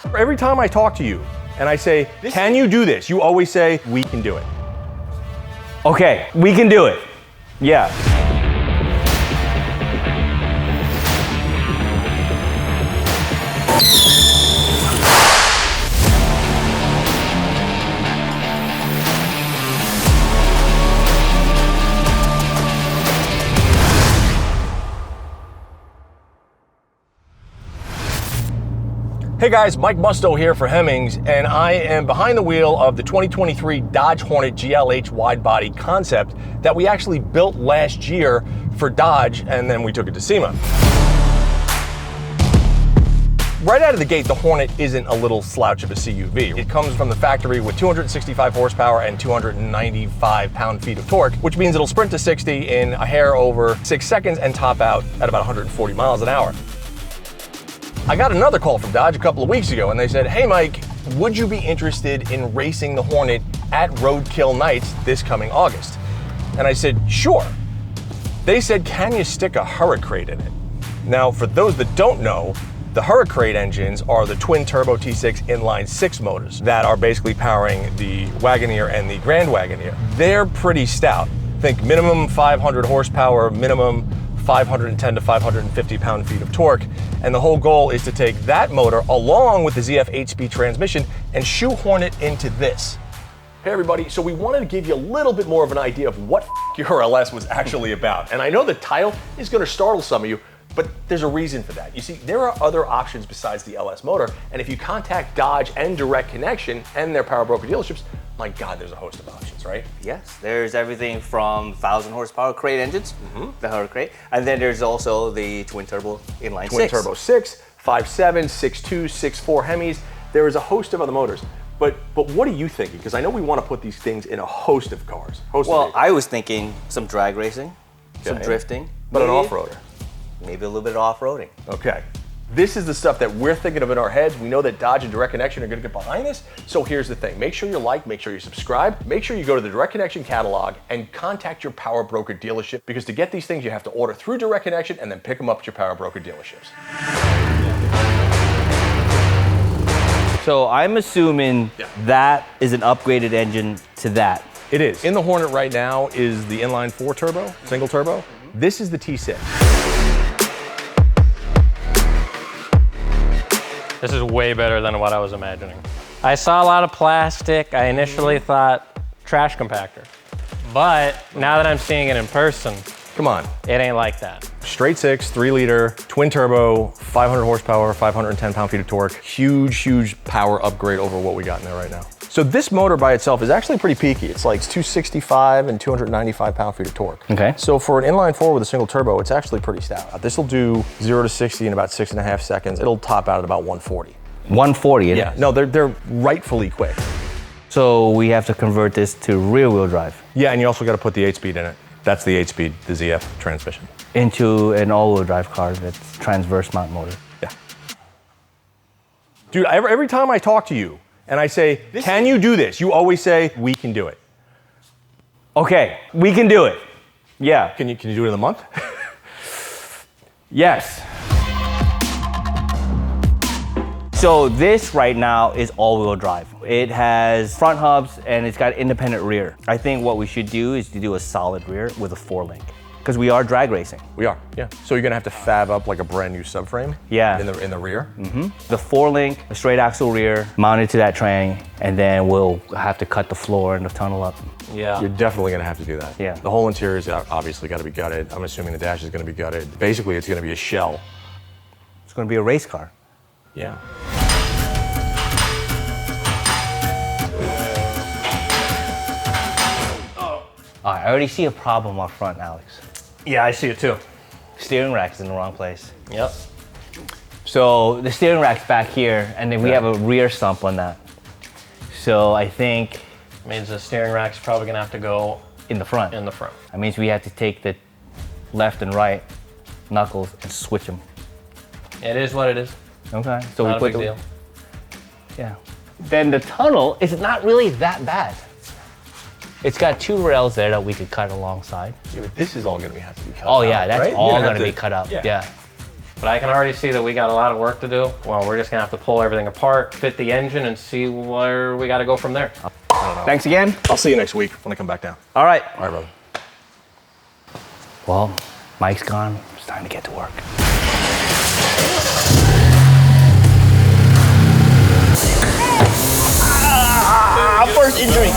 Every time I talk to you and I say, can you do this? You always say, we can do it. Okay, we can do it. Yeah. Hey guys, Mike Musto here for Hemmings, and I am behind the wheel of the 2023 Dodge Hornet GLH wide body concept that we actually built last year for Dodge, and then we took it to SEMA. Right out of the gate, the Hornet isn't a little slouch of a CUV. It comes from the factory with 265 horsepower and 295 pound-feet of torque, which means it'll sprint to 60 in a hair over 6 seconds and top out at about 140 miles an hour. I got another call from Dodge a couple of weeks ago and they said, hey Mike, would you be interested in racing the Hornet at Roadkill Nights this coming August? And I said, sure. They said, can you stick a hurricrate in it? Now, for those that don't know, the hurricrate engines are the twin turbo T6 Inline-6 motors that are basically powering the Wagoneer and the Grand Wagoneer. They're pretty stout. Think minimum 500 horsepower, minimum 510 to 550 pound-feet of torque, and the whole goal is to take that motor along with the ZF 8-speed transmission and shoehorn it into this. Hey everybody, so we wanted to give you a little bit more of an idea of what your LS was actually about. And I know the title is going to startle some of you, but there's a reason for that. You see, there are other options besides the LS motor, and if you contact Dodge and Direct Connection and their power broker dealerships, my God, there's a host of options, right? Yes, there's everything from 1,000 horsepower crate engines, the hurricrate, and then there's also the twin turbo inline-6. Twin turbo 6, 5.7, 6.2, 6.4 Hemmings. There is a host of other motors. But what are you thinking? Because I know we want to put these things in a host of cars. Well, I was thinking some drag racing, some drifting. But an off-roader. Maybe a little bit of off-roading. Okay. This is the stuff that we're thinking of in our heads. We know that Dodge and Direct Connection are going to get behind this. So here's the thing. Make sure you like, make sure you subscribe, make sure you go to the Direct Connection catalog and contact your power broker dealership, because to get these things, you have to order through Direct Connection and then pick them up at your power broker dealerships. So I'm assuming that is an upgraded engine to that. It is. In the Hornet right now is the inline-4 turbo, single turbo. This is the T6. This is way better than what I was imagining. I saw a lot of plastic. I initially thought trash compactor. But now that I'm seeing it in person, come on, it ain't like that. Straight 6, 3-liter, twin turbo, 500 horsepower, 510 pound-feet of torque. Huge, huge power upgrade over what we got in there right now. So this motor by itself is actually pretty peaky. It's like 265 and 295 pound-feet of torque. Okay. So for an inline-4 with a single turbo, it's actually pretty stout. This will do 0 to 60 in about 6.5 seconds. It'll top out at about 140. 140, yeah. No, they're rightfully quick. So we have to convert this to rear-wheel drive. Yeah, and you also got to put the 8-speed in it. That's the 8-speed, the ZF transmission. Into an all-wheel drive car that's transverse mount motor. Yeah. Dude, every time I talk to you and I say, can you do this? You always say, we can do it. Okay, we can do it. Yeah. Can you do it in a month? Yes. So this right now is all-wheel drive. It has front hubs and it's got independent rear. I think what we should do is to do a solid rear with a 4-link, because we are drag racing. We are, yeah. So you're gonna have to fab up like a brand new subframe? Yeah. In the rear? Mm-hmm. The 4-link, a straight axle rear, mounted to that tranny, and then we'll have to cut the floor and the tunnel up. Yeah. You're definitely gonna have to do that. Yeah. The whole interior is obviously gotta be gutted. I'm assuming the dash is gonna be gutted. Basically, it's gonna be a shell. It's gonna be a race car. Yeah. I already see a problem up front, Alex. Yeah, I see it too. Steering rack's in the wrong place. Yep. So the steering rack's back here, and then we have a rear sump on that. So I think Means the steering rack's probably gonna have to go in the front. in the front. That means we have to take the left and right knuckles and switch them. It is what it is. Okay. So Not a we big put deal. Yeah. Then the tunnel is not really that bad. It's got 2 rails there that we could cut alongside. Yeah, but this is all gonna have to be cut Oh out, yeah, that's right? all You're gonna be cut out. Yeah. But I can already see that we got a lot of work to do. Well, we're just gonna have to pull everything apart, fit the engine, and see where we gotta go from there. I don't know. Thanks again. I'll see you next week when I come back down. All right. All right, brother. Well, Mike's gone. It's time to get to work. First injury.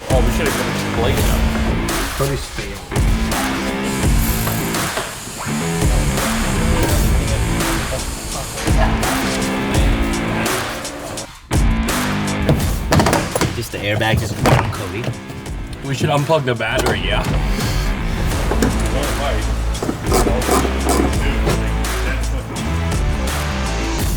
Oh, we should have finished blazing up. Pretty speed. Just the airbag just went on Cody. We should unplug the battery, yeah.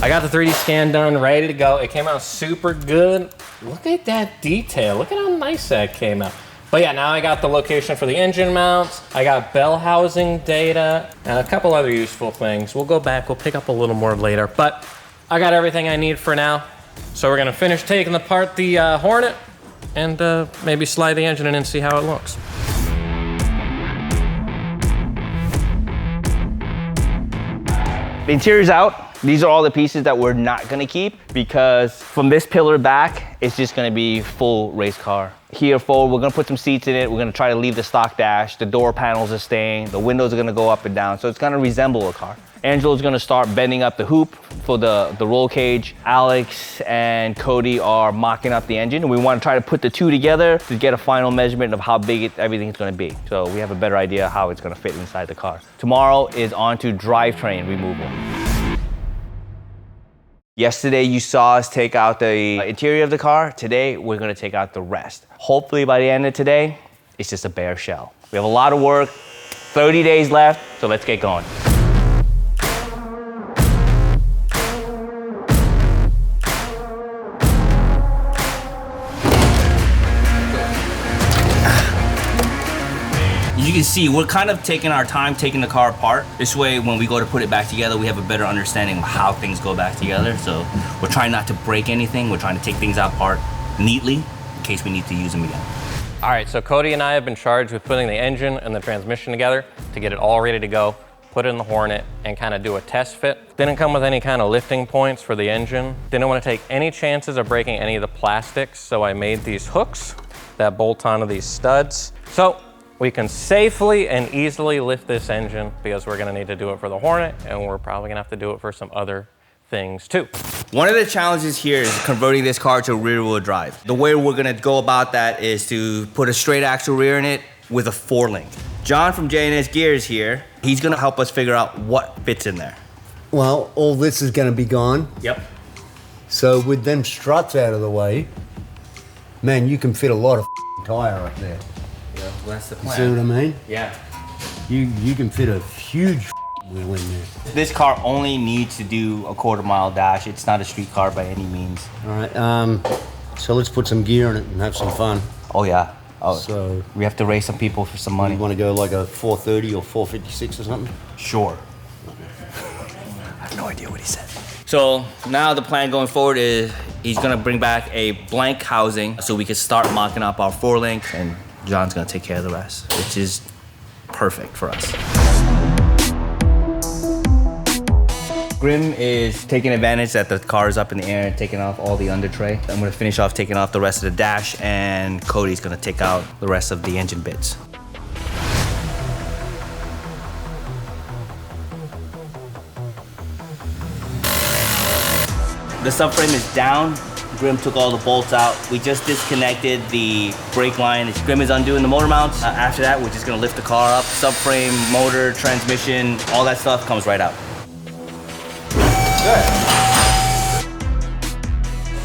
I got the 3D scan done, ready to go. It came out super good. Look at that detail. Look at how nice that came out. But yeah, now I got the location for the engine mounts. I got bell housing data, and a couple other useful things. We'll go back, we'll pick up a little more later, but I got everything I need for now. So we're gonna finish taking apart the Hornet and maybe slide the engine in and see how it looks. The interior's out. These are all the pieces that we're not gonna keep because from this pillar back, it's just gonna be full race car. Here forward, we're gonna put some seats in it. We're gonna try to leave the stock dash. The door panels are staying. The windows are gonna go up and down. So it's gonna resemble a car. Angelo's gonna start bending up the hoop for the roll cage. Alex and Cody are mocking up the engine. And we wanna try to put the two together to get a final measurement of how big everything's gonna be. So we have a better idea how it's gonna fit inside the car. Tomorrow is on to drivetrain removal. Yesterday, you saw us take out the interior of the car. Today, we're gonna take out the rest. Hopefully by the end of today, it's just a bare shell. We have a lot of work, 30 days left, so let's get going. You can see we're kind of taking our time taking the car apart. This way, when we go to put it back together, we have a better understanding of how things go back together. So we're trying not to break anything. We're trying to take things apart neatly in case we need to use them again. All right, so Cody and I have been charged with putting the engine and the transmission together to get it all ready to go, put it in the Hornet, and kind of do a test fit. Didn't come with any kind of lifting points for the engine. Didn't want to take any chances of breaking any of the plastics, so I made these hooks that bolt onto these studs. So we can safely and easily lift this engine because we're gonna need to do it for the Hornet, and we're probably gonna have to do it for some other things too. One of the challenges here is converting this car to rear-wheel drive. The way we're gonna go about that is to put a straight axle rear in it with a 4-link. John from J&S Gears here, he's gonna help us figure out what fits in there. Well, all this is going to be gone. Yep. So with them struts out of the way, man, you can fit a lot of tire up there. Yeah, well, that's the You see what I mean? Yeah. You can fit a huge wheel in there. This car only needs to do a 1/4 mile dash. It's not a street car by any means. All right, so let's put some gear in it and have some fun. Oh yeah. Oh, So we have to raise some people for some money. you want to go like a 430 or 456 or something? Sure. I have no idea what he said. So now the plan going forward is he's gonna bring back a blank housing so we can start mocking up our 4-link, and John's gonna take care of the rest, which is perfect for us. Grim is taking advantage that the car is up in the air and taking off all the under tray. I'm gonna finish off taking off the rest of the dash, and Cody's gonna take out the rest of the engine bits. The subframe is down. Grim took all the bolts out. We just disconnected the brake line. Grim is undoing the motor mounts. After that, we're just gonna lift the car up. Subframe, motor, transmission, all that stuff comes right out. Good.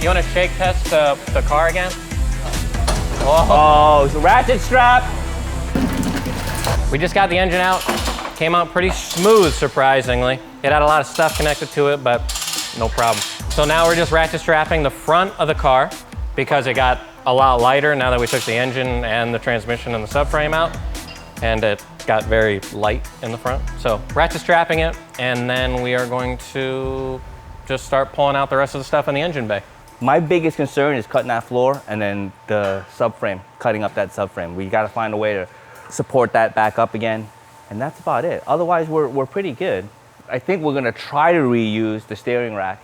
You want to shake test the car again? Oh, it's a ratchet strap. We just got the engine out. Came out pretty smooth, surprisingly. It had a lot of stuff connected to it, but no problem. So now we're just ratchet strapping the front of the car because it got a lot lighter now that we took the engine and the transmission and the subframe out, and it got very light in the front. So ratchet strapping it, and then we are going to just start pulling out the rest of the stuff in the engine bay. My biggest concern is cutting that floor and then the subframe, cutting up that subframe. We gotta find a way to support that back up again And that's about it. Otherwise, we're pretty good. I think we're gonna try to reuse the steering rack,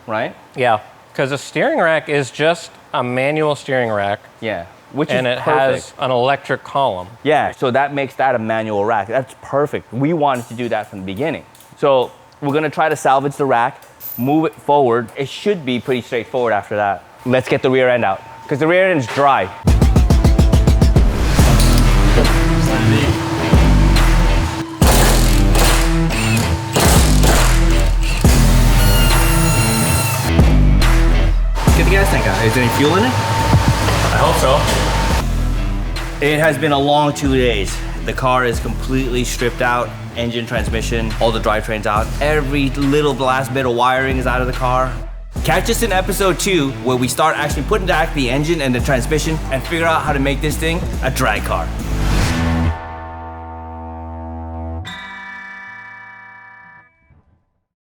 right? Yeah, because a steering rack is just a manual steering rack. Yeah, which and is it perfect. has an electric column. Yeah, so that makes that a manual rack. That's perfect. We wanted to do that from the beginning. So we're gonna try to salvage the rack, move it forward. It should be pretty straightforward after that. Let's get the rear end out, because the rear end is dry. Get the gas tank out. Is there any fuel in it? I hope so. It has been a long 2 days. The car is completely stripped out. Engine, transmission, all the drivetrains out. Every little last bit of wiring is out of the car. Catch us in episode 2, where we start actually putting back the engine and the transmission and figure out how to make this thing a drag car.